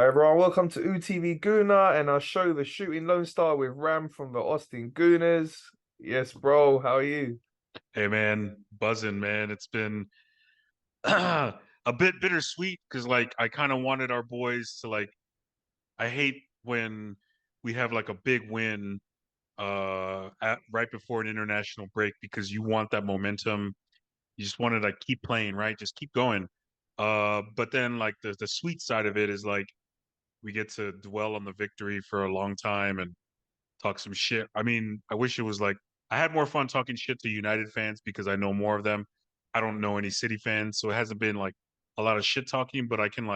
Hi everyone, welcome to UTV Gooner and our show, The Shooting Lone Star with Ram from the Austin Gooners. Yes, bro, how are you? Hey man, buzzing, man. It's been a bit bittersweet because I kind of wanted our boys to I hate when we have like a big win right before an international break because you want that momentum. You just want to keep playing, right? Just keep going. But then the sweet side of it is we get to dwell on the victory for a long time and talk some shit. I mean, I wish it was I had more fun talking shit to United fans because I know more of them. I don't know any City fans, so it hasn't been a lot of shit talking, but I can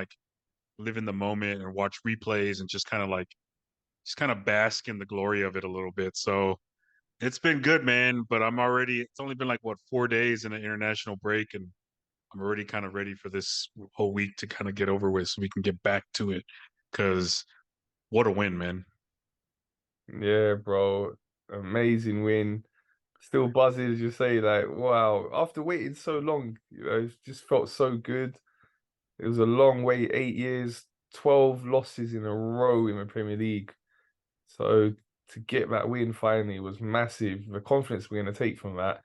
live in the moment and watch replays and just kind of bask in the glory of it a little bit. So it's been good, man, but it's only been like what 4 days in an international break and I'm already kind of ready for this whole week to kind of get over with so we can get back to it. Cause what a win, man. Yeah, bro, amazing win. Still buzzing as you say, like, wow, after waiting so long, it just felt so good. It was a long wait, 8 years, 12 losses in a row in the Premier League. So to get that win finally was massive. The confidence we're going to take from that.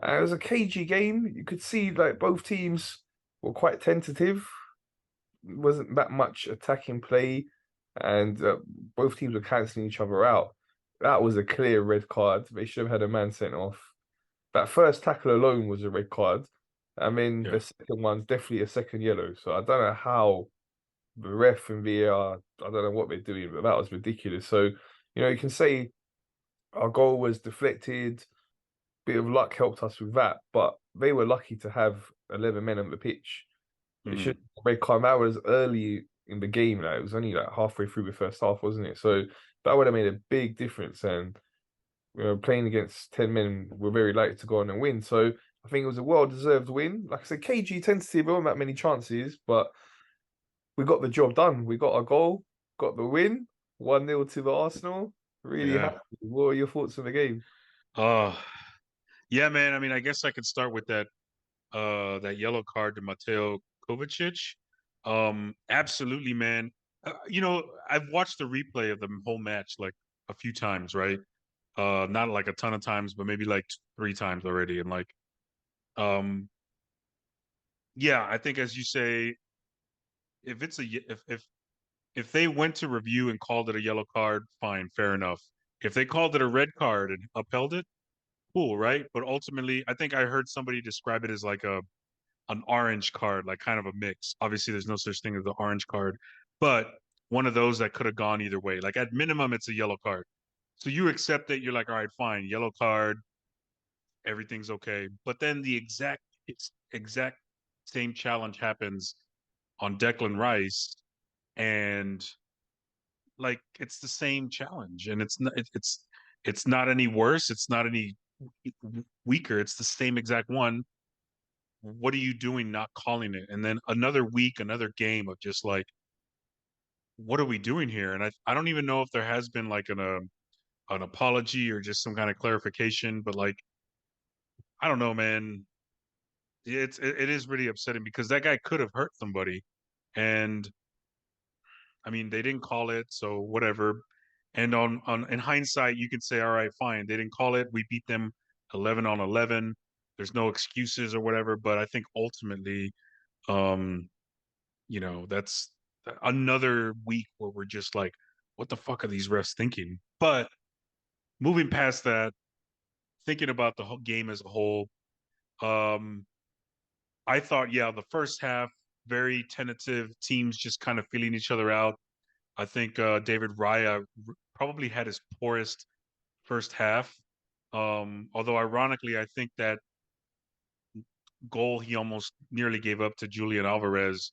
It was a cagey game. You could see like both teams were quite tentative. Wasn't that much attacking play, and both teams were cancelling each other out. That was a clear red card. They should have had a man sent off. That first tackle alone was a red card. I mean, Yeah. the second one's definitely a second yellow. So I don't know how the ref and VAR, I don't know what they're doing, but that was ridiculous. So, you can say our goal was deflected, bit of luck helped us with that, but they were lucky to have 11 men on the pitch. It should Mhm. have come out as early in the game. Like, it was only like halfway through the first half, wasn't it? So that would have made a big difference. And playing against 10 men, we're very likely to go on and win. So I think it was a well-deserved win. Like I said, KG tentative, there weren't that many chances, but we got the job done. We got our goal, got the win, 1-0 to the Arsenal. Really Yeah. happy. What are your thoughts on the game? Uh yeah, man. I mean, I guess I could start with that yellow card to Mateo Kovacic. Absolutely, man. I've watched the replay of the whole match like a few times, right? Not like a ton of times, but maybe like three times already. And um, yeah, I think as you say, if it's a ye- if they went to review and called it a yellow card, fine, fair enough. If they called it a red card and upheld it, cool, right? But ultimately, I think I heard somebody describe it as like a an orange card, like kind of a mix. Obviously, there's no such thing as the orange card, but one of those that could have gone either way. Like at minimum, it's a yellow card. So you accept it. You're like, all right, fine, yellow card, everything's okay. But then exact same challenge happens on Declan Rice, and it's the same challenge, and it's not any worse. It's not any weaker. It's the same exact one. What are you doing not calling it? And then another week, another game of just what are we doing here? And I don't even know if there has been an apology or just some kind of clarification, but I don't know, man. It is really upsetting because that guy could have hurt somebody. And I mean, they didn't call it, so whatever. And on in hindsight, you can say, all right, fine, they didn't call it. We beat them 11 on 11. There's no excuses or whatever, but I think ultimately um that's another week where we're just like, what the fuck are these refs thinking? But moving past that, thinking about the whole game as a whole, um, I thought, yeah, the first half, very tentative, teams just kind of feeling each other out. I think David Raya probably had his poorest first half. Although ironically, I think that goal he almost nearly gave up to Julian Alvarez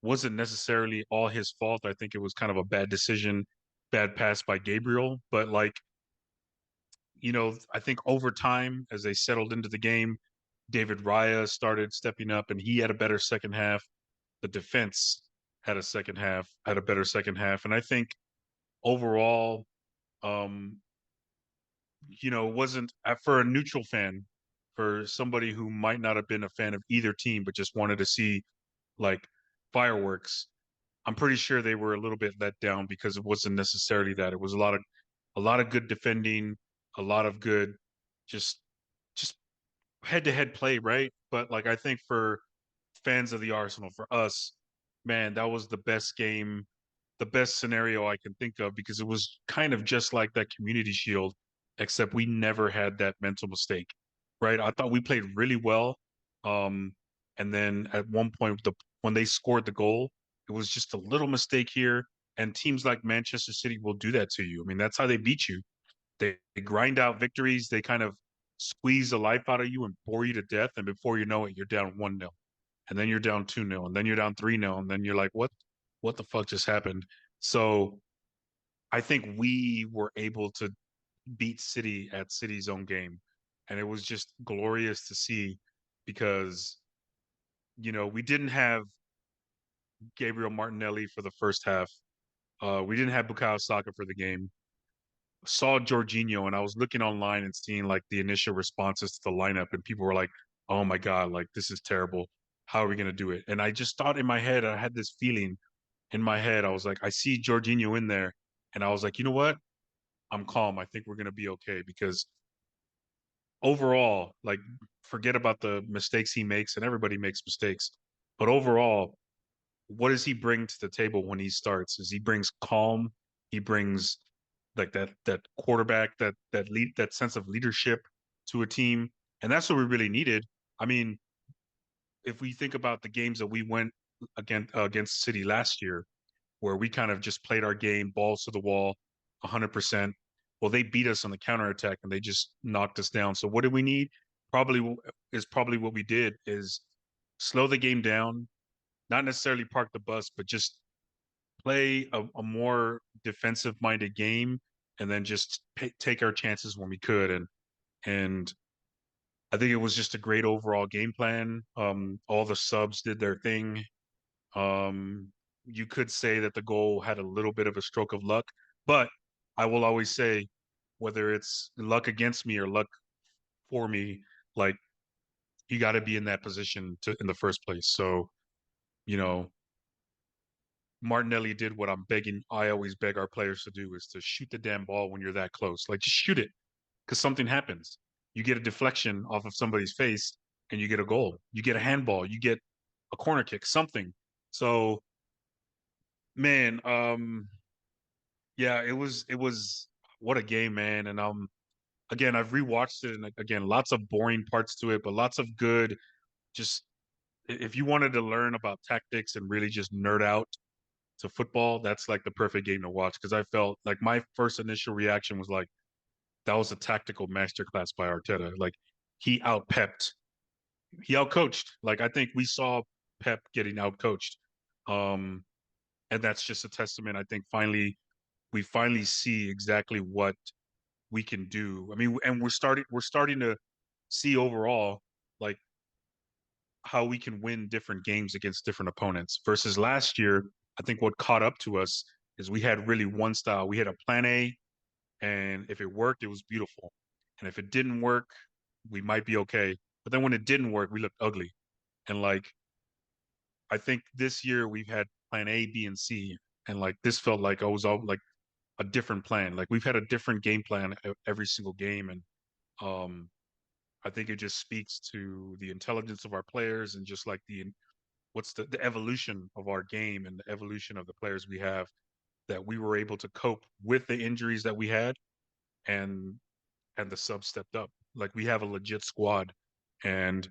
wasn't necessarily all his fault. I think it was kind of a bad decision, bad pass by Gabriel. But I think over time, as they settled into the game, David Raya started stepping up and he had a better second half. The defense had a better second half. And I think overall, um, wasn't for a neutral fan, for somebody who might not have been a fan of either team, but just wanted to see like fireworks. I'm pretty sure they were a little bit let down because it wasn't necessarily that. It was a lot of good defending, a lot of good just just head to head play, right? But like I think for fans of the Arsenal, for us, man, that was the best game, the best scenario I can think of because it was kind of just like that Community Shield, except we never had that mental mistake, right? I thought we played really well, um, and then at one point, when they scored the goal, it was just a little mistake here. And teams like Manchester City will do that to you. I mean, that's how they beat you. They grind out victories. They kind of squeeze the life out of you and bore you to death. And before you know it, you're down 1-0, and then you're down 2-0, and then you're down 3-0, and then you're like, what the fuck just happened? So I think we were able to beat City at City's own game. And it was just glorious to see because, we didn't have Gabriel Martinelli for the first half. We didn't have Bukayo Saka for the game. Saw Jorginho, and I was looking online and seeing like the initial responses to the lineup, and people were like, "Oh my god, like this is terrible. How are we gonna do it?" And I just thought in my head, I had this feeling in my head. I was like, I see Jorginho in there, and I was like, you know what? I'm calm. I think we're gonna be okay because overall, like, forget about the mistakes he makes, and everybody makes mistakes, but overall, what does he bring to the table when he starts? Is he brings calm, he brings like that quarterback, that sense of leadership to a team, and that's what we really needed. I mean, if we think about the games that we went against City last year, where we kind of just played our game, balls to the wall, 100%. Well, they beat us on the counterattack and they just knocked us down. So what do we need? Probably what we did is slow the game down, not necessarily park the bus, but just play a more defensive minded game and then just take our chances when we could. And I think it was just a great overall game plan. All the subs did their thing. You could say that the goal had a little bit of a stroke of luck, but I will always say, whether it's luck against me or luck for me, like you got to be in that position in the first place. So, you know, Martinelli did what I always beg our players to do is to shoot the damn ball when you're that close. Like just shoot it because something happens. You get a deflection off of somebody's face and you get a goal. You get a handball, you get a corner kick, something. So, man, yeah, it was what a game, man. And again, I've rewatched it, and again, lots of boring parts to it, but lots of good. Just if you wanted to learn about tactics and really just nerd out to football, that's like the perfect game to watch because I felt like my first initial reaction was like that was a tactical masterclass by Arteta. Like he he outcoached. Like I think we saw Pep getting outcoached. Um, and that's just a testament. I think we finally see exactly what we can do. I mean, and we're starting to see overall like how we can win different games against different opponents versus last year. I think what caught up to us is we had really one style. We had a plan A, and if it worked, it was beautiful. And if it didn't work, we might be okay. But then when it didn't work, we looked ugly. And like I think this year we've had plan A, B, and C. And like this felt like I was all like a different plan. Like we've had a different game plan every single game. And um I think it just speaks to the intelligence of our players and just like what's the evolution of our game and the evolution of the players we have that we were able to cope with the injuries that we had and the sub stepped up. Like we have a legit squad, and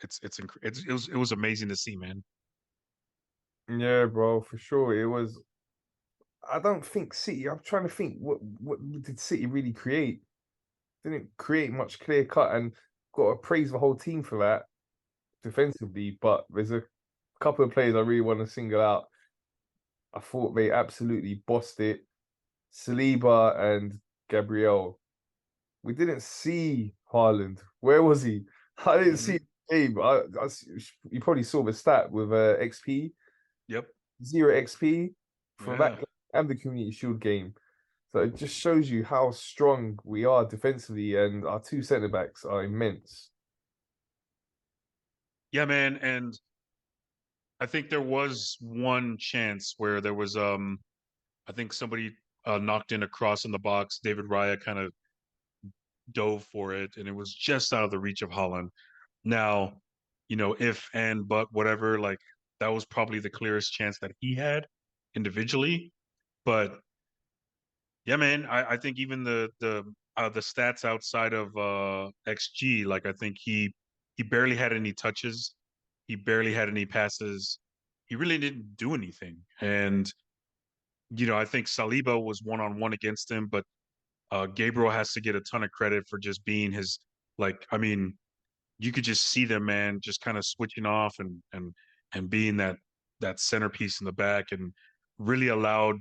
it was amazing to see, man. Yeah, bro, for sure. It was. I don't think City. I'm trying to think what did City really create? Didn't create much clear cut, and got to praise the whole team for that defensively. But there's a couple of players I really want to single out. I thought they absolutely bossed it. Saliba and Gabriel. We didn't see Haaland. Where was he? I didn't see Hmm. the game. You probably saw the stat with XP, Yep. zero XP for that Yeah. game and the Community Shield game. So it just shows you how strong we are defensively, and our two centre backs are immense. Yeah, man. And I think there was one chance where there was I think somebody knocked in a cross in the box. David Raya kind of dove for it, and it was just out of the reach of Holland. Now, if and but whatever, like that was probably the clearest chance that he had individually. But yeah, man, I think even the stats outside of XG, like I think he barely had any touches, he barely had any passes, he really didn't do anything. And I think Saliba was one on one against him, but Gabriel has to get a ton of credit for just being his like. I mean, you could just see them, man, just kind of switching off and being that centerpiece in the back, and really allowed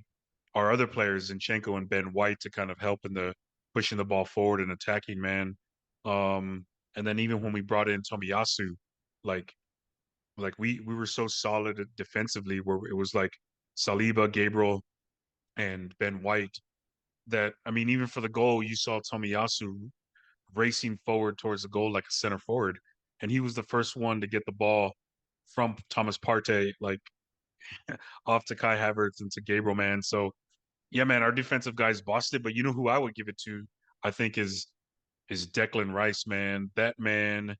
our other players, Zinchenko and Ben White, to kind of help in the pushing the ball forward and attacking, man. And then even when we brought in Tomiyasu, like we were so solid defensively, where it was like Saliba, Gabriel, and Ben White. That I mean, even for the goal, you saw Tomiyasu racing forward towards the goal like a center forward, and he was the first one to get the ball from Thomas Partey, like off to Kai Havertz and to Gabriel, man. So yeah, man, our defensive guys bossed it. But you know who I would give it to? I think is Declan Rice, man. That man,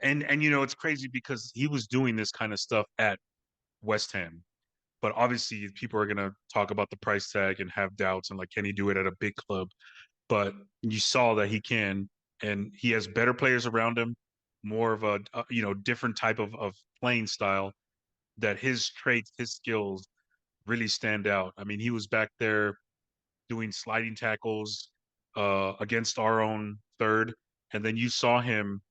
and it's crazy because he was doing this kind of stuff at West Ham. But obviously, people are gonna talk about the price tag and have doubts and like, can he do it at a big club? But you saw that he can, and he has better players around him, more of a different type of playing style. That his traits, his skills really stand out. I mean, he was back there doing sliding tackles against our own third, and then you saw him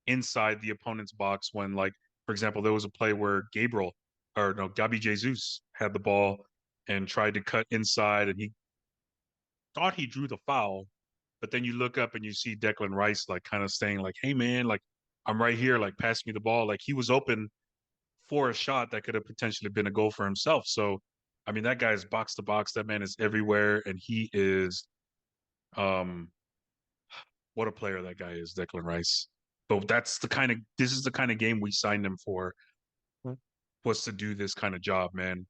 inside the opponent's box when, like, for example, there was a play where Gabriel or no, Gabi Jesus had the ball and tried to cut inside, and he thought he drew the foul, but then you look up and you see Declan Rice like kind of saying like, "Hey man, like I'm right here, like pass me the ball." Like he was open for a shot that could have potentially been a goal for himself. So, I mean, that guy is box to box. That man is everywhere, and he is um what a player that guy is, Declan Rice. But this is the kind of game we signed him for, was to do this kind of job, man.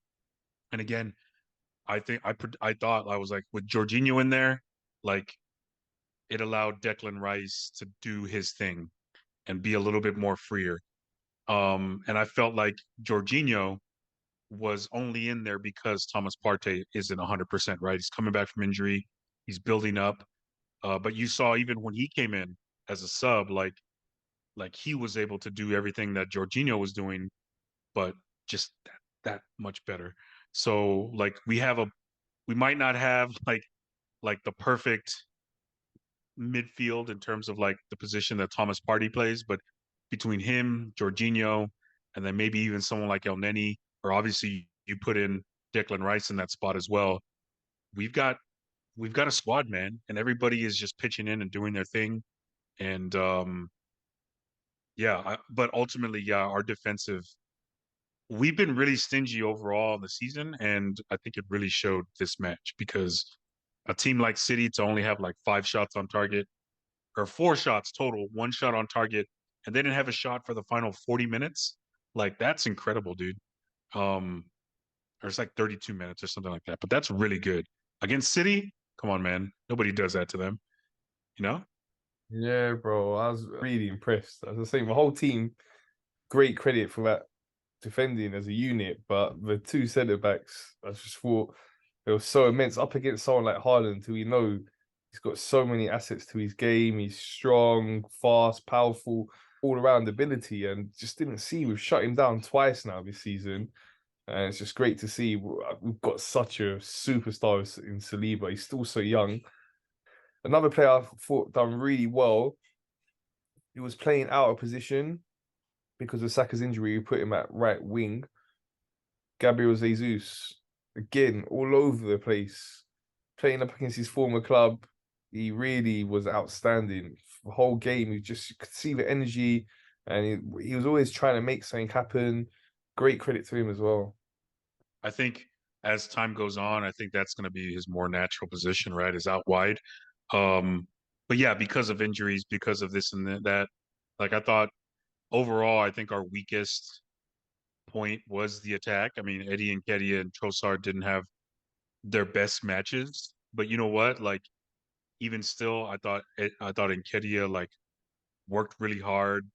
And again, I thought I was like with Jorginho in there, like it allowed Declan Rice to do his thing and be a little bit more freer. And I felt like Jorginho was only in there because Thomas Partey isn't 100% right. He's coming back from injury. He's building up. But you saw even when he came in as a sub, like he was able to do everything that Jorginho was doing, but just that much better. So like we might not have like the perfect midfield in terms of like the position that Thomas Partey plays, but between him, Jorginho, and then maybe even someone like El Neni, or obviously you put in Declan Rice in that spot as well. We've got we've got a squad, man, and everybody is just pitching in and doing their thing. And yeah, but ultimately, yeah, our defensive. We've been really stingy overall in the season, and I think it really showed this match because a team like City to only have like 5 shots on target or 4 shots total, 1 shot on target, and they didn't have a shot for the final 40 minutes. Like that's incredible, dude. Um, or it's like 32 minutes or something like that. But that's really good. Against City, come on, man. Nobody does that to them, you know? Yeah, bro, I was really impressed. As I say, my whole team, great credit for that defending as a unit, but the two centre backs, I just thought they were so immense up against someone like Haaland, who we know he's got so many assets to his game. He's strong, fast, powerful, all around ability, and just didn't see we've shut him down twice now this season. And it's just great to see we've got such a superstar in Saliba. He's still so young. Another player I thought done really well. He was playing out of position because of Saka's injury. We put him at right wing. Gabriel Jesus, again, all over the place, playing up against his former club. He really was outstanding. The whole game, you could see the energy, and he was always trying to make something happen. Great credit to him as well. I think as time goes on, I think that's going to be his more natural position, right? Is out wide. Um, but yeah, because of injuries, because of this and that, like I thought overall, I think our weakest point was the attack. I mean, Eddie and Nketiah and Trossard didn't have their best matches, but you know what? Like even still, I thought Nketiah like worked really hard.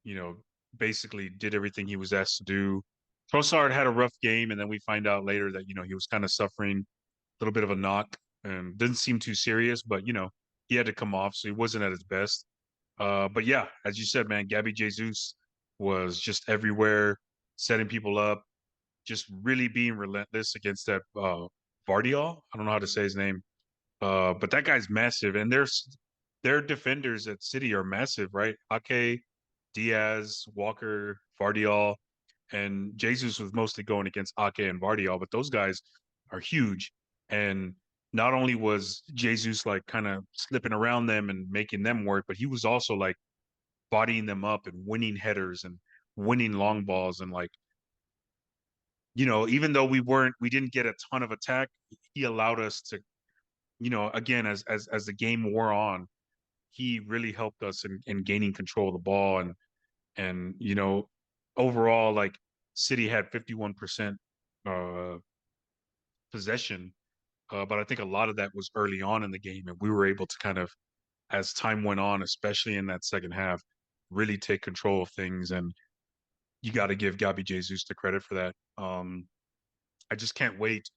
You know, basically did everything he was asked to do. Trossard had a rough game, and then we find out later that he was kind of suffering a little bit of a knock and didn't seem too serious, but he had to come off, so he wasn't at his best. But yeah, as you said, man, Gabby Jesus was just everywhere, setting people up, just really being relentless against that Vardiol. I don't know how to say his name, but that guy's massive, and their defenders at City are massive, right? Ake, Diaz, Walker, Vardiol, and Jesus was mostly going against Ake and Vardiol, but those guys are huge. And not only was Jesus like kind of slipping around them and making them work, but he was also like bodying them up and winning headers and winning long balls and like even though we didn't get a ton of attack, he allowed us to again as the game wore on, he really helped us in gaining control of the ball and overall like City had 51% uh possession, but I think a lot of that was early on in the game, and we were able to kind of, as time went on, especially in that second half, really take control of things. And you got to give Gabby Jesus the credit for that. I just can't wait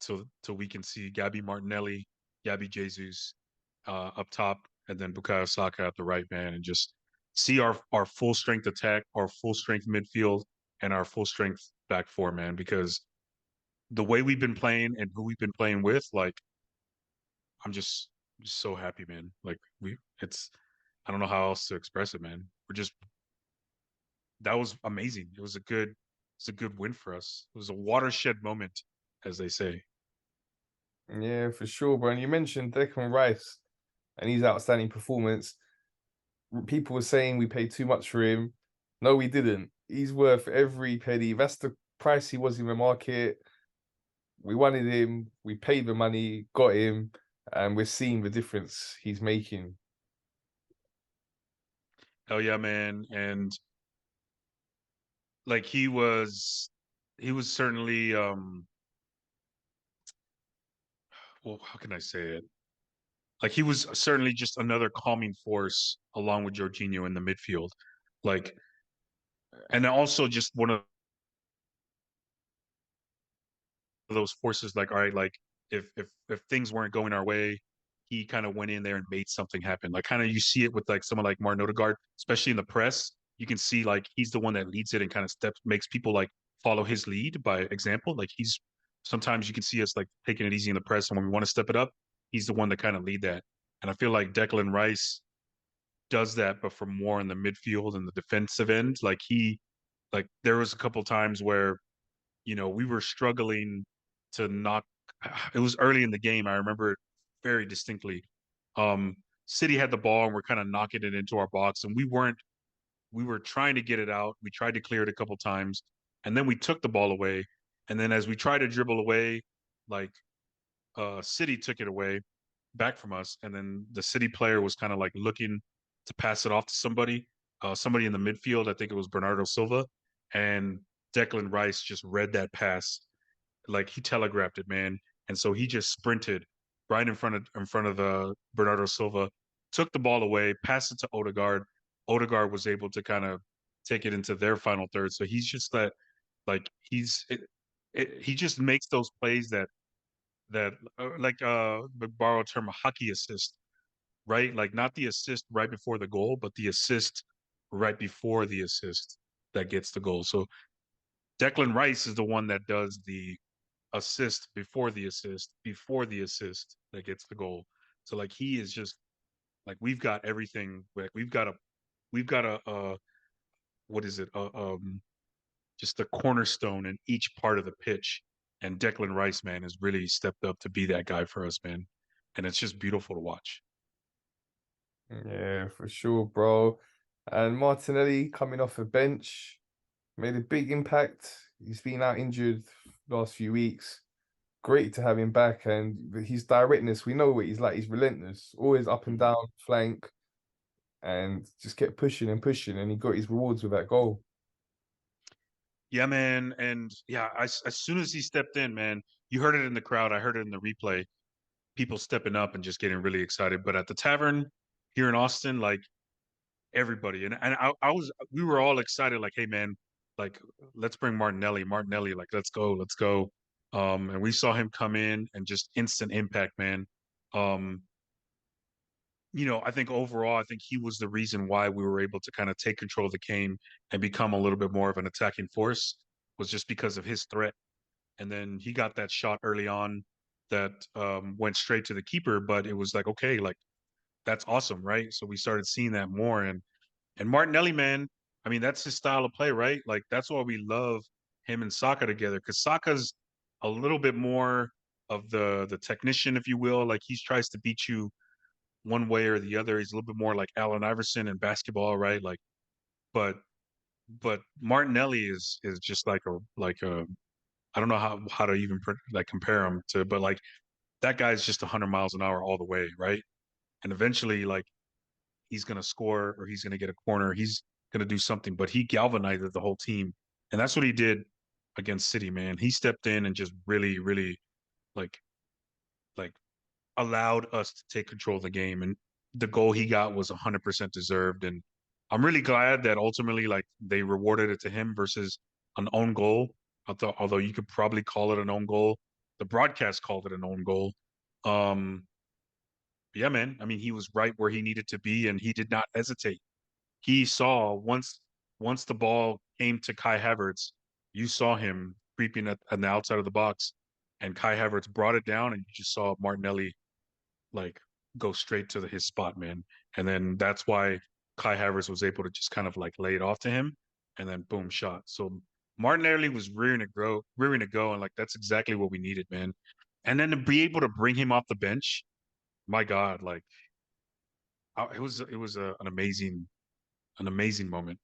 till we can see Gabby Martinelli, Gabby Jesus up top, and then Bukayo Saka at the right, man, and just see our full strength attack, our full strength midfield, and our full strength back four, man. Because the way we've been playing and who we've been playing with, like I'm just so happy, man. Like it's I don't know how else to express it, man. That was amazing. It's a good win for us. It was a watershed moment, as they say. Yeah, for sure, bro. And you mentioned Declan Rice and his outstanding performance. People were saying we paid too much for him. No, we didn't. He's worth every penny. That's the price he was in the market. We wanted him. We paid the money, got him, and we're seeing the difference he's making. Hell yeah, man. And like he was certainly well, how can I say it? Like he was certainly just another calming force along with Jorginho in the midfield. Like and also just one of those forces like, all right, like if things weren't going our way, he kind of went in there and made something happen. Like kind of you see it with like someone like Martin Odegaard, especially in the press. You can see like he's the one that leads it and kind of steps makes people like follow his lead by example. Like he's sometimes you can see us like taking it easy in the press, and when we want to step it up, he's the one that kind of lead that. And I feel like Declan Rice does that, but for more in the midfield and the defensive end. Like there was a couple times where we were struggling to knock. It was early in the game. I remember it very distinctly. Um, City had the ball and we're kind of knocking it into our box, and we weren't. We were trying to get it out. We tried to clear it a couple times, and then we took the ball away. And then as we tried to dribble away, like City took it away back from us, and then the City player was kind of like looking to pass it off to somebody in the midfield. I think it was Bernardo Silva, and Declan Rice just read that pass like he telegraphed it, man. And so he just sprinted right in front of the Bernardo Silva, took the ball away, passed it to Odegaard. Odegaard was able to kind of take it into their final third. So he's just that like he just makes those plays that like borrow a term, a hockey assist, right? Like not the assist right before the goal, but the assist right before the assist that gets the goal. So Declan Rice is the one that does the assist before the assist that gets the goal. So like he is just like we've got everything. Like we've got a what is it? Just a cornerstone in each part of the pitch. And Declan Rice, man, has really stepped up to be that guy for us, man. And it's just beautiful to watch. Yeah, for sure, bro. And Martinelli coming off a bench made a big impact. He's been out injured last few weeks. Great to have him back, and his directness, we know what he's like. He's relentless, always up and Mhm. down flank, and just kept pushing and pushing, and he got his rewards with that goal. Yeah, man, and yeah, as soon as he stepped in, man, you heard it in the crowd. I heard it in the replay. People stepping up and just getting really excited. But at the tavern here in Austin, like everybody, and we were all excited. Like, hey, man, like let's bring Martinelli. Martinelli, like let's go, let's go. And we saw him come in and just instant impact, man. Um, I think overall, I think he was the reason why we were able to kind of take control of the game and become a little bit more of an attacking force was just because of his threat. And then he got that shot early on that went straight to the keeper, but it was like, okay, like that's awesome, right? So we started seeing that more. And Martinelli, man, I mean, that's his style of play, right? Like that's why we love him and Saka together because Saka's a little bit more of the technician, if you will. Like he tries to beat you one way or the other. He's a little bit more like Allen Iverson in basketball, right? Like, but but Martinelli is just like a I don't know how to even like compare him to, but like that guy's just 100 miles an hour all the way, right? And eventually, like he's gonna score or he's gonna get a corner, he's gonna do something. But he galvanized the whole team, and that's what he did against City, man. He stepped in and just really, really like like allowed us to take control of the game, and the goal he got was 100% deserved. And I'm really glad that ultimately, like they rewarded it to him versus an own goal. Although you could probably call it an own goal, the broadcast called it an own goal. Um, yeah, man. I mean, he was right where he needed to be, and he did not hesitate. He saw once the ball came to Kai Havertz, you saw him creeping at the outside of the box, and Kai Havertz brought it down, and you just saw Martinelli like go straight to his spot, man. And then that's why Kai Havertz was able to just kind of like lay it off to him, and then boom, shot. So Martinelli was rearing to go, and like that's exactly what we needed, man. And then to be able to bring him off the bench, my God, like it was an amazing moment.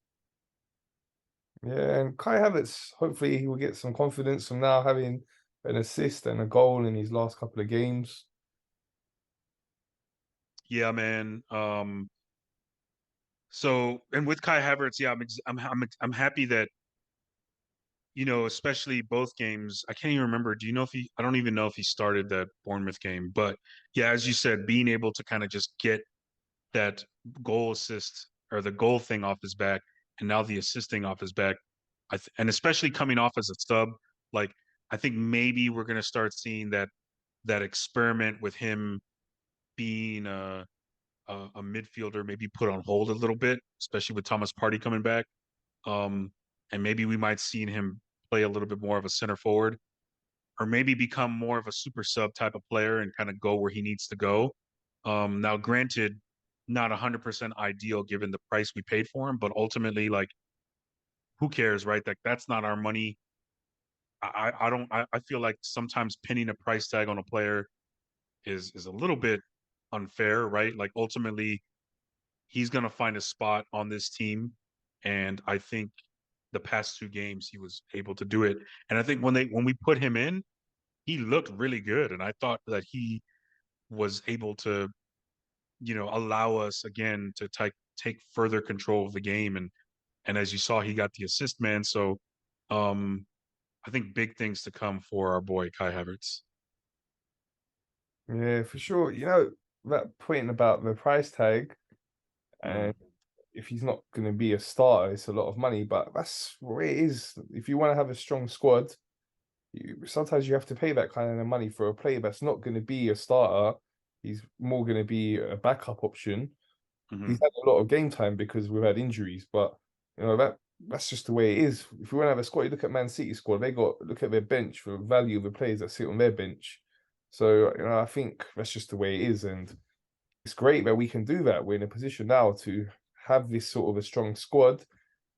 Yeah, and Kai Havertz, hopefully he will get some confidence from now having an assist and a goal in his last couple of games. Yeah, man. So and with Kai Havertz, yeah, I'm happy that especially both games. I can't even remember. Do you know if he? I don't even know if he started that Bournemouth game. But yeah, as you said, being able to kind of just get that goal assist or the goal thing off his back, and now the assisting off his back, and especially coming off as a sub, like I think maybe we're gonna start seeing that experiment with him being a midfielder, maybe put on hold a little bit, especially with Thomas Partey coming back. Um, and maybe we might see him play a little bit more of a center forward, or maybe become more of a super sub type of player and kind of go where he needs to go. Now, granted, not 100% ideal given the price we paid for him, but ultimately, like, who cares, right? Like, that's not our money. I don't. I feel like sometimes pinning a price tag on a player is a little bit unfair, right? Like, ultimately, he's gonna find a spot on this team, and I think the past two games he was able to do it. And I think when we put him in, he looked really good, and I thought that he was able to, allow us again to take further control of the game. And as you saw, he got the assist, man. So, um, I think big things to come for our boy Kai Havertz. Yeah, for sure. That point about the price tag, and Mm, if he's not going to be a starter, it's a lot of money, but that's what it is. If you want to have a strong squad, sometimes you have to pay that kind of money for a player that's not going to be a starter. He's more going to be a backup option. hmm He's had a lot of game time because we've had injuries, but that's just the way it is. If we want to have a squad, you look at Man City squad, they got look at their bench for the value of the players that sit on their bench. So, I think that's just the way it is, and it's great that we can do that. We're in a position now to have this sort of a strong squad,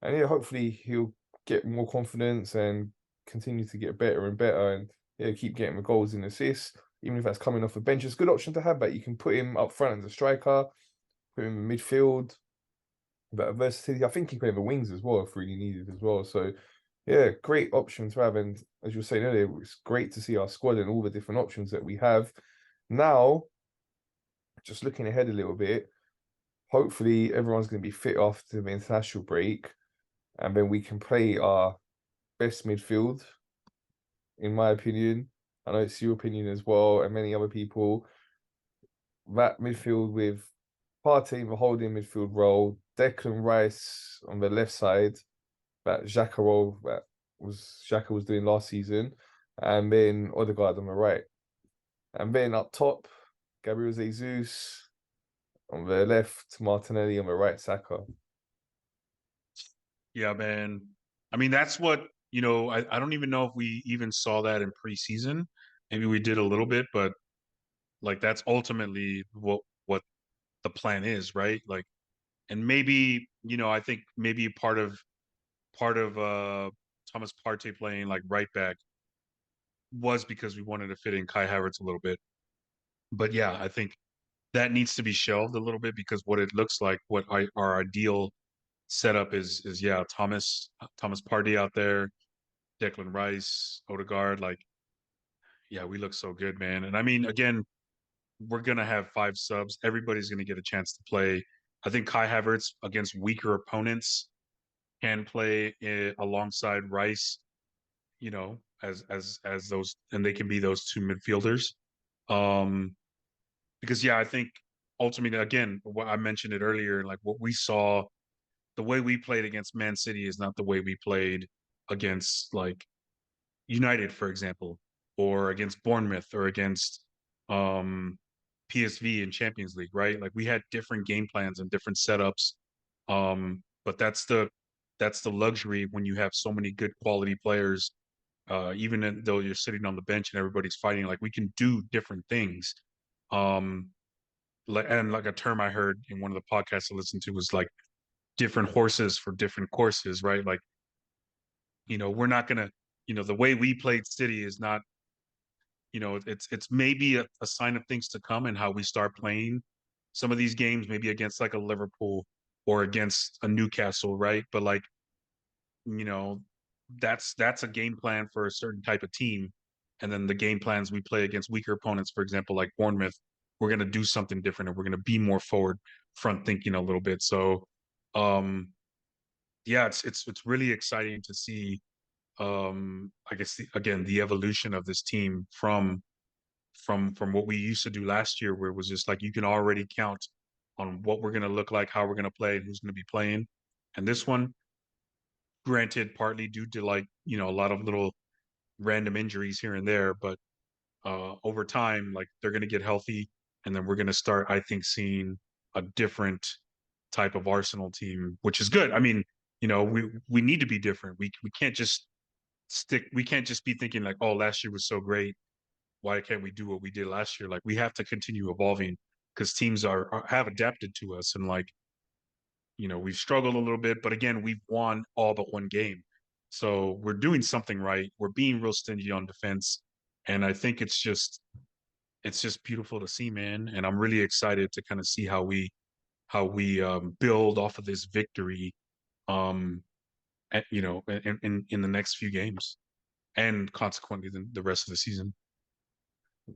and yeah, hopefully he'll get more confidence and continue to get better and better, and yeah, keep getting the goals and assists. Even if that's coming off the bench, it's a good option to have. That you can put him up front as a striker, put him in midfield. But versatility, I think he can play the wings as well if really needed as well. So yeah, great option to have. And as you were saying earlier, it's great to see our squad and all the different options that we have. Now, just looking ahead a little bit, hopefully everyone's going to be fit after the international break, and then we can play our best midfield, in my opinion. I know it's your opinion as well, and many other people. That midfield with Partey in the holding midfield role, Declan Rice on the left side, that Xhaka role that was Xhaka was doing last season, and then Odegaard on the right. And then up top, Gabriel Jesus on the left, Martinelli on the right, Saka. Yeah, man. I mean, that's what, I don't even know if we even saw that in preseason. Maybe we did a little bit, but like that's ultimately what the plan is, right? Like, and maybe, I think maybe part of Thomas Partey playing like right back was because we wanted to fit in Kai Havertz a little bit. But yeah, I think that needs to be shelved a little bit because what it looks like, what our ideal setup is yeah, Thomas Partey out there, Declan Rice, Odegaard, like yeah, we look so good, man. And I mean, again, we're gonna have five subs. Everybody's gonna get a chance to play. I think Kai Havertz against weaker opponents can play alongside Rice, as those, and they can be those two midfielders. Um, because yeah, I think ultimately, again, what I mentioned it earlier, like what we saw, the way we played against Man City is not the way we played against like United, for example, or against Bournemouth or against um, PSV in Champions League, right? Like we had different game plans and different setups. But that's the luxury when you have so many good quality players. Even though you're sitting on the bench and everybody's fighting, like we can do different things. Um, like a term I heard in one of the podcasts I listened to was like different horses for different courses, right? Like, we're not gonna, the way we played City is not, it's maybe a sign of things to come and how we start playing some of these games, maybe against like a Liverpool or against a Newcastle, right? But like, you know, that's a game plan for a certain type of team. And then the game plans we play against weaker opponents, for example, like Bournemouth, we're gonna do something different and we're gonna be more forward front thinking a little bit. So um yeah, it's really exciting to see I guess again the evolution of this team from what we used to do last year, where it was just like you can already count on what we're going to look like, how we're going to play, and who's going to be playing. And this one, granted, partly due to like a lot of little random injuries here and there, but over time, like they're going to get healthy, and then we're going to start, I think, seeing a different type of Arsenal team, which is good. I mean, we need to be different. We can't just stick. We can't just be thinking like, oh, last year was so great, why can't we do what we did last year? Like we have to continue evolving because teams have adapted to us, and like we've struggled a little bit, but again we've won all but one game, so we're doing something right. We're being real stingy on defense, and I think it's just beautiful to see, man. And I'm really excited to kind of see how we build off of this victory, um, in the next few games, and consequently the rest of the season.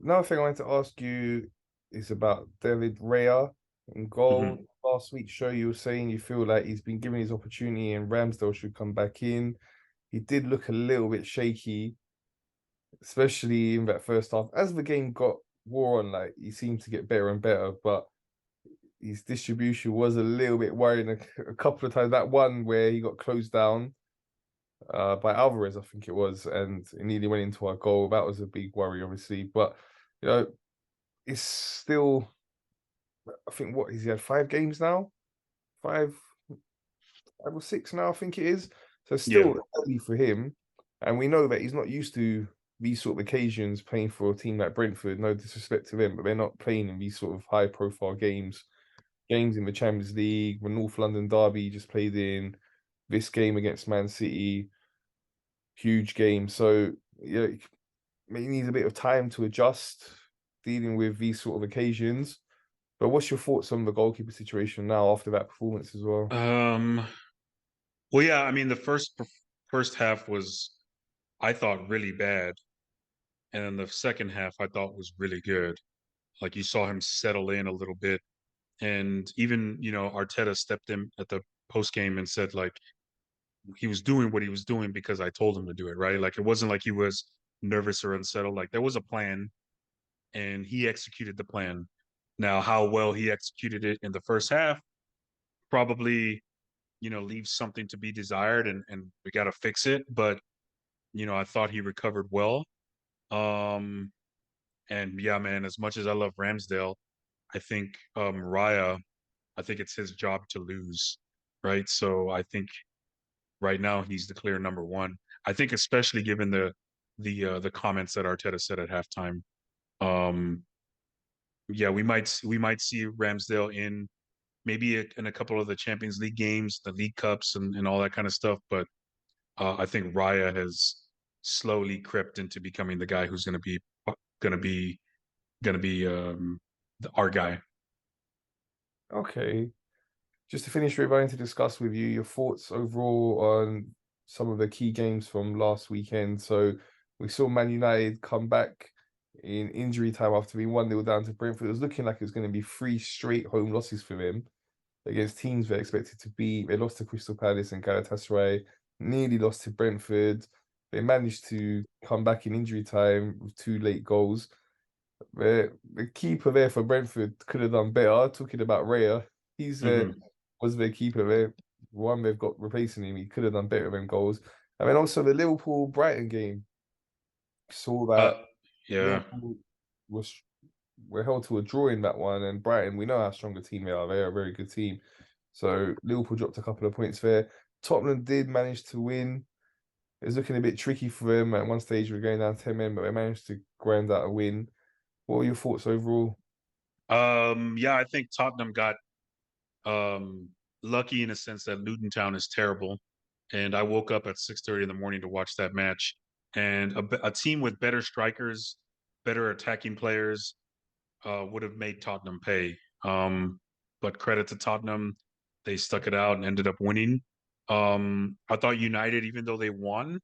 Another thing I wanted to ask you is about David Raya in goal. Hmm. Last week's show, you were saying you feel like he's been given his opportunity and Ramsdale should come back in. He did look a little bit shaky, especially in that first half. As the game got wore on, like he seemed to get better and better, but his distribution was a little bit worrying a couple of times. That one where he got closed down by Alvarez, I think it was, and it nearly went into our goal. That was a big worry, obviously. But you know, it's still, I think, what he's had 5 games now, five, 5 or 6 now, I think it is. So Yeah. still early for him, and we know that he's not used to these sort of occasions playing for a team like Brentford. No disrespect to them, but they're not playing in these sort of high-profile games. Games in the Champions League, the North London derby he just played in, this game against Man City, huge game. So yeah, he needs a bit of time to adjust dealing with these sort of occasions. But what's your thoughts on the goalkeeper situation now after that performance as well? Um, well, yeah, I mean, the first half was, I thought, really bad, and then the second half I thought was really good. Like you saw him settle in a little bit, and even Arteta stepped in at the post game and said like he was doing what he was doing because I told him to do it, right? Like it wasn't like he was nervous or unsettled. Like there was a plan and he executed the plan. Now, how well he executed it in the first half probably, leaves something to be desired and we got to fix it. But, I thought he recovered well. Um, and yeah, man, as much as I love Ramsdale, I think Raya, I think it's his job to lose, right? So I think right now he's the clear number one. I think especially given the comments that Arteta said at halftime. Um, yeah, we might see Ramsdale in maybe in a couple of the Champions League games, the League Cups, and all that kind of stuff. But I think Raya has slowly crept into becoming the guy who's going to be going to be our guy. Okay. Just to finish, we're going to discuss with you your thoughts overall on some of the key games from last weekend. So we saw Man United come back in injury time after being 1-0 down to Brentford. It was looking like it was going to be three straight home losses for them against teams they're expected to beat. They lost to Crystal Palace and Galatasaray, nearly lost to Brentford. They managed to come back in injury time with two late goals. The keeper there for Brentford could have done better. Talking about Raya, he's Hmm. was their keeper there. One they've got replacing him. He could have done better than goals. I mean, also the Liverpool Brighton game saw Uh, that yeah. Liverpool was were held to a draw in that one, and Brighton, we know how strong a team they are. They are a very good team. So Liverpool dropped a couple of points there. Tottenham did manage to win. It was looking a bit tricky for them. At one stage, we were going down 10 men, but they managed to grind out a win. What were your thoughts overall? Yeah, I think Tottenham got um, lucky in a sense that Luton Town is terrible, and I woke up at 6:30 in the morning to watch that match. And a team with better strikers, better attacking players, would have made Tottenham pay. But credit to Tottenham, they stuck it out and ended up winning. I thought United, even though they won,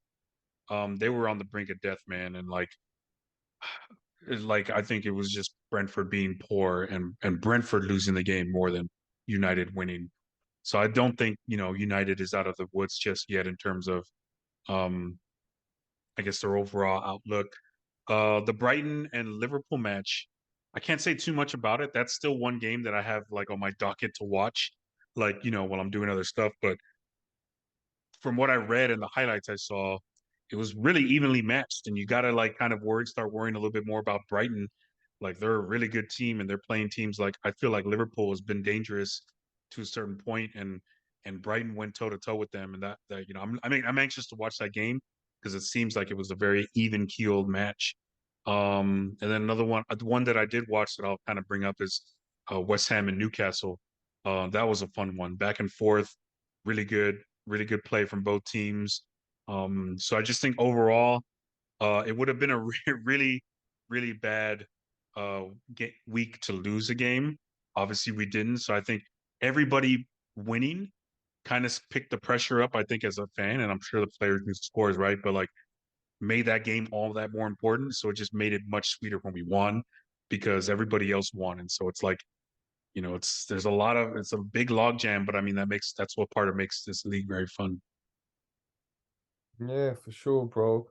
they were on the brink of death, man. And like I think it was just Brentford being poor and Brentford losing the game more than United winning. So I don't think, United is out of the woods just yet in terms of um I guess their overall outlook. The Brighton and Liverpool match, I can't say too much about it. That's still one game that I have like on my docket to watch, like, while I'm doing other stuff. But from what I read and the highlights I saw, it was really evenly matched. And you gotta like kind of start worrying a little bit more about Brighton. Like they're a really good team and they're playing teams like I feel like Liverpool has been dangerous to a certain point and Brighton went toe to toe with them. And that I'm anxious to watch that game because it seems like it was a very even keeled match. And then another one, the one that I did watch that I'll kind of bring up is West Ham and Newcastle. That was a fun one, back and forth, really good play from both teams. So I just think overall, it would have been a really, really bad week to lose a game. Obviously, we didn't. So I think everybody winning kind of picked the pressure up, I think, as a fan, and I'm sure the players knew scores, right? But like made that game all that more important. So it just made it much sweeter when we won because everybody else won. And so it's like, it's a big log jam, but I mean that's what part of makes this league very fun. Yeah, for sure, bro.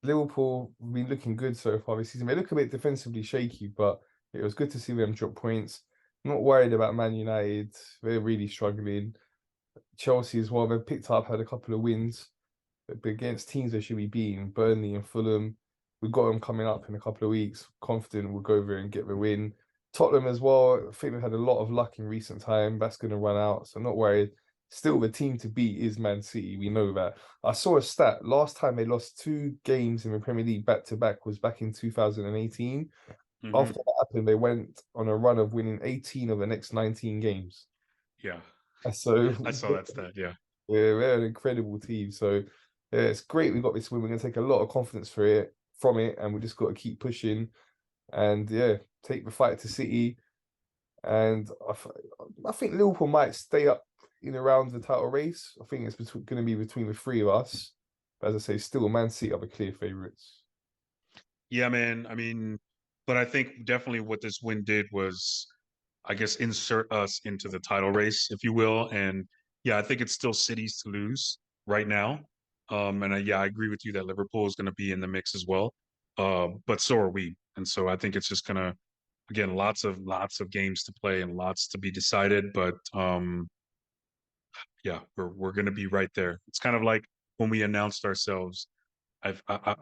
Liverpool have been looking good so far this season. They look a bit defensively shaky, but it was good to see them drop points. Not worried about Man United. They're really struggling. Chelsea as well. They've picked up, had a couple of wins. But against teams they should be beating, Burnley and Fulham. We've got them coming up in a couple of weeks. Confident we'll go there and get the win. Tottenham as well. I think they've had a lot of luck in recent time. That's going to run out, so not worried. Still, the team to beat is Man City. We know that. I saw a stat. Last time they lost two games in the Premier League back to back was back in 2018. After Hmm. that happened, they went on a run of winning 18 of the next 19 games. Yeah, So I saw that stat. Yeah. we're an incredible team. So yeah, it's great we got this win. We're gonna take a lot of confidence from it, and we just got to keep pushing and yeah, take the fight to City. And I think Liverpool might stay up in around the title race. I think it's going to be between the three of us. But as I say, still Man City are the clear favourites. Yeah, man. I mean, but I think definitely what this win did was, I guess, insert us into the title race, if you will. And Yeah, I think it's still City's to lose right now. And yeah, I agree with you that Liverpool is going to be in the mix as well. But so are we. And so I think it's just going to, again, lots of games to play and lots to be decided. But yeah, we're going to be right there. It's kind of like when we announced ourselves. I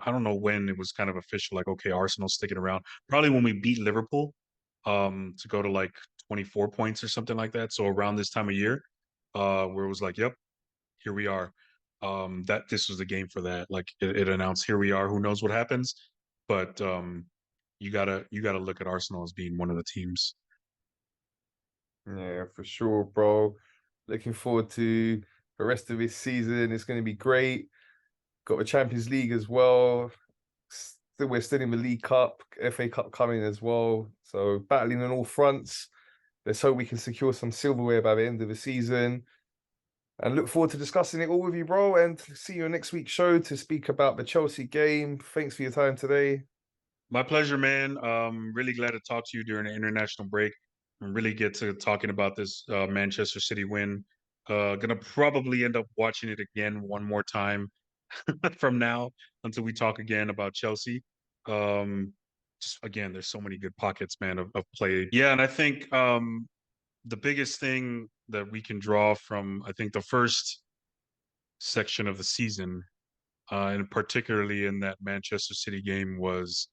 don't know when it was kind of official, like, okay, Arsenal's sticking around. Probably when we beat Liverpool, to go to like 24 points or something like that. So around this time of year, where it was like, yep, here we are. That this was the game for that. Like it announced, here we are. Who knows what happens? But you gotta look at Arsenal as being one of the teams. Yeah, for sure, bro. Looking forward to the rest of this season. It's going to be great. Got the Champions League as well. We're still in the League Cup, FA Cup coming as well. So battling on all fronts. Let's hope we can secure some silverware by the end of the season. And look forward to discussing it all with you, bro. And see you on next week's show to speak about the Chelsea game. Thanks for your time today. My pleasure, man. Really glad to talk to you during the international break and really get to talking about this Manchester City win. Gonna probably end up watching it again one more time from now until we talk again about Chelsea. Um, just again, there's so many good pockets, man, of play. Yeah, and I think the biggest thing that we can draw from, I think, the first section of the season, and particularly in that Manchester City game, was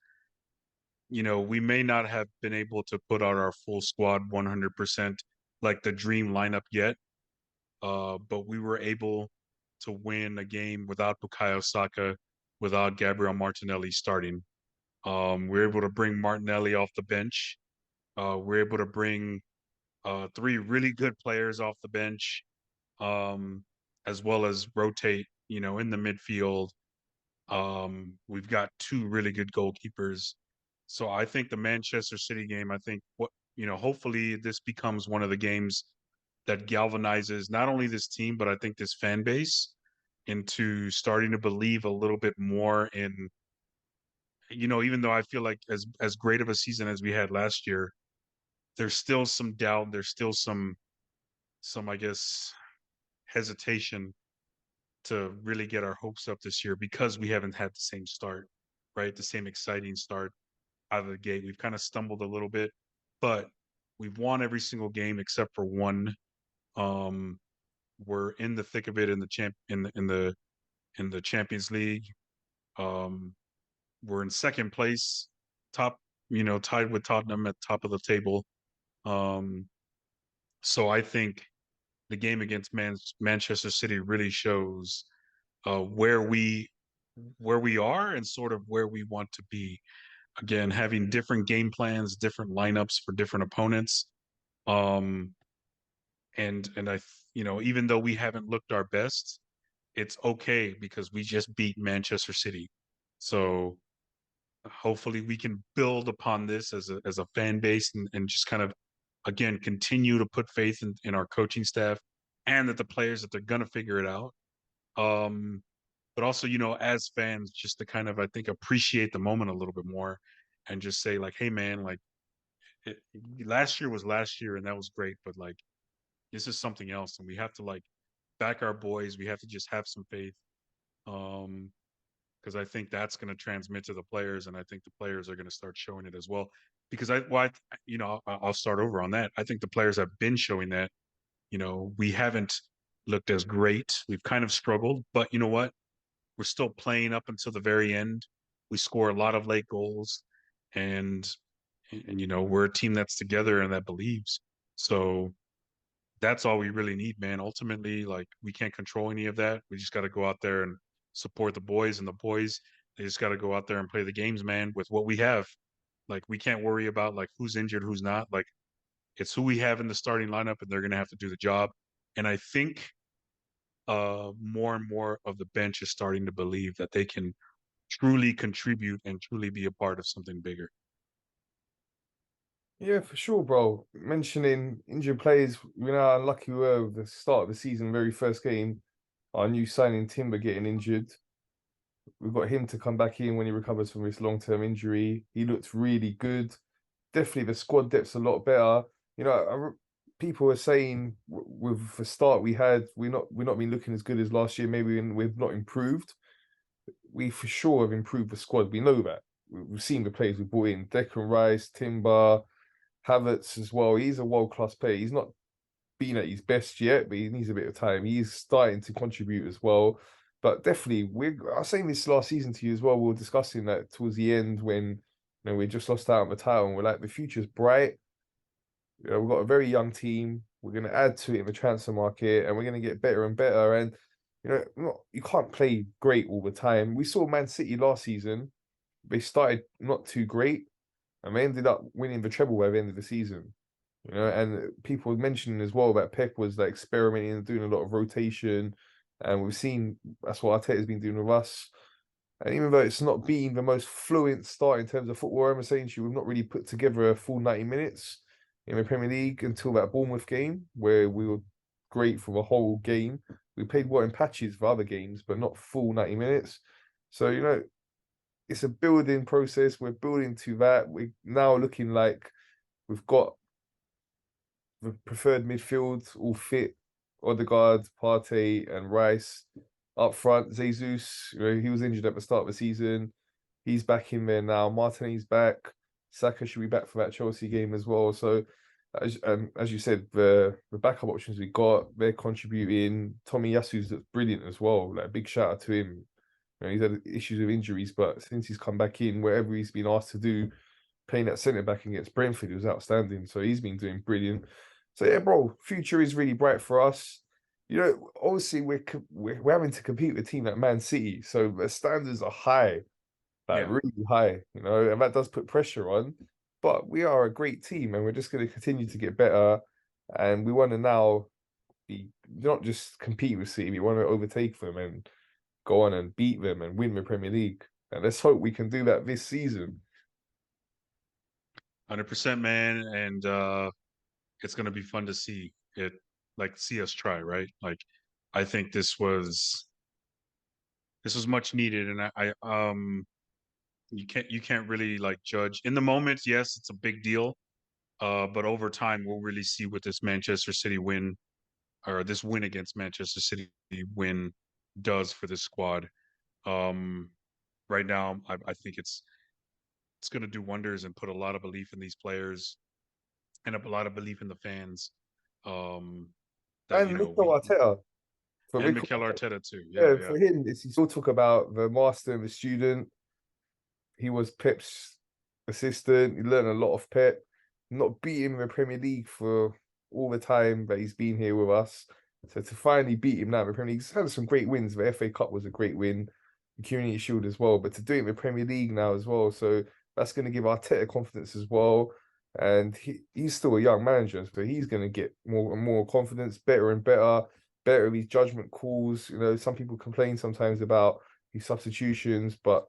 we may not have been able to put out our full squad 100% like the dream lineup yet, but we were able to win a game without Bukayo Saka, without Gabriel Martinelli starting. We are able to bring Martinelli off the bench. We are able to bring three really good players off the bench, um, as well as rotate, in the midfield. We've got two really good goalkeepers. So I think the Manchester City game, I think hopefully this becomes one of the games that galvanizes not only this team, but I think this fan base into starting to believe a little bit more in, even though I feel like as great of a season as we had last year, there's still some doubt, there's still some I guess hesitation to really get our hopes up this year because we haven't had the same start, right? The same exciting start out of the gate. We've kind of stumbled a little bit, but we've won every single game except for one. Um, we're in the thick of it in the Champions League. Um, we're in second place, top, tied with Tottenham at top of the table. Um, so I think the game against Manchester City really shows uh, where we where we are and sort of where we want to be. Again, having different game plans, different lineups for different opponents. Um, and even though we haven't looked our best, it's okay because we just beat Manchester City. So hopefully we can build upon this as a fan base and just kind of again continue to put faith in our coaching staff and that the players that they're gonna figure it out. But also, as fans, just to kind of I think appreciate the moment a little bit more and just say like, hey man, like it, last year was last year and that was great, but like this is something else and we have to like back our boys. We have to just have some faith. Um, because I think that's going to transmit to the players, and I think the players are going to start showing it as well. Because I'll start over on that. I think the players have been showing that. We haven't looked as great. We've kind of struggled, but you know what? We're still playing up until the very end. We score a lot of late goals, and we're a team that's together and that believes. So that's all we really need, man. Ultimately, like we can't control any of that. We just got to go out there and support the boys, and the boys they just got to go out there and play the games, man, with what we have. Like we can't worry about like who's injured, who's not. Like it's who we have in the starting lineup, and they're gonna have to do the job. And I think more and more of the bench is starting to believe that they can truly contribute and truly be a part of something bigger. Yeah, for sure, bro. Mentioning injured players, you know how unlucky we were with the start of the season, very first game. Our new signing Timber getting injured. We've got him to come back in when he recovers from his long-term injury. He looked really good. Definitely the squad depth's a lot better. You know, people are saying with the start we had, we're not been looking as good as last year. Maybe we've not improved. We for sure have improved the squad. We know that. We've seen the players we brought in: Declan Rice, Timber, Havertz as well. He's a world class player. He's not been at his best yet, but he needs a bit of time. He's starting to contribute as well. But definitely, I was saying this last season to you as well. We were discussing that towards the end when we just lost out on the title, and we're like, the future's bright. We've got a very young team. We're going to add to it in the transfer market, and we're going to get better and better. And you can't play great all the time. We saw Man City last season. They started not too great, and they ended up winning the treble by the end of the season. And people were mentioning as well that Pep was like experimenting and doing a lot of rotation, and we've seen that's what Arteta's been doing with us. And even though it's not been the most fluent start in terms of football, I'm saying to you, we've not really put together a full 90 minutes in the Premier League until that Bournemouth game, where we were great for the whole game. We played well in patches for other games, but not full 90 minutes. So, it's a building process. We're building to that. We're now looking like we've got the preferred midfield all fit. Odegaard, Partey, and Rice up front. Jesus, he was injured at the start of the season. He's back in there now. Martinelli's back. Saka should be back for that Chelsea game as well. So, as you said, the backup options we got, they're contributing. Tommy Yasu's brilliant as well. Like, big shout out to him. He's had issues with injuries, but since he's come back in, whatever he's been asked to do, playing at centre back against Brentford, he was outstanding. So he's been doing brilliant. So yeah, bro, future is really bright for us. Obviously we're having to compete with a team like Man City, so the standards are high, like Yeah, really high. And that does put pressure on. But we are a great team, and we're just going to continue to get better. And we want to now be not just compete with City, we want to overtake them and go on and beat them and win the Premier League. And let's hope we can do that this season. 100%, man. And it's gonna be fun to see it, like see us try, right? Like, I think this was much needed, and you can't really like judge in the moment. Yes, it's a big deal, but over time we'll really see what this Manchester City win or this win against Manchester City win does for this squad. Um, right now, I think it's going to do wonders and put a lot of belief in these players and a lot of belief in the fans. Um, that And Mikel we Arteta, for and Mikel Mikel Arteta too. Yeah, Yeah, yeah. for him, it's he still talk about the master and the student. He was Pep's assistant. He learned a lot of Pep. Not beating him in the Premier League for all the time that he's been here with us. So to finally beat him now in the Premier League, he's had some great wins. The FA Cup was a great win, the Community Shield as well. But to do it in the Premier League now as well, so that's going to give Arteta confidence as well. And he's still a young manager, so he's going to get more and more confidence, better and better with his judgment calls. Some people complain sometimes about his substitutions, but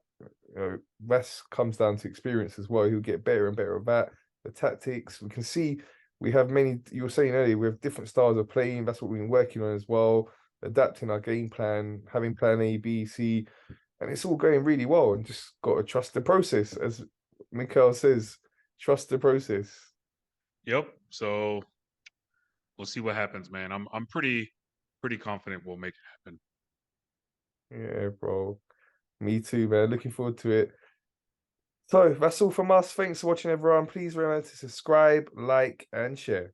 that comes down to experience as well. He'll get better and better at that. The tactics, we can see we have many, you were saying earlier, we have different styles of playing. That's what we've been working on as well, adapting our game plan, having plan A, B, C, and it's all going really well. And just got to trust the process, as Mikel says, trust the process. Yep. So we'll see what happens, man. I'm pretty confident we'll make it happen. Yeah, bro. Me too, man. Looking forward to it. So that's all from us. Thanks for watching, everyone. Please remember to subscribe, like, and share.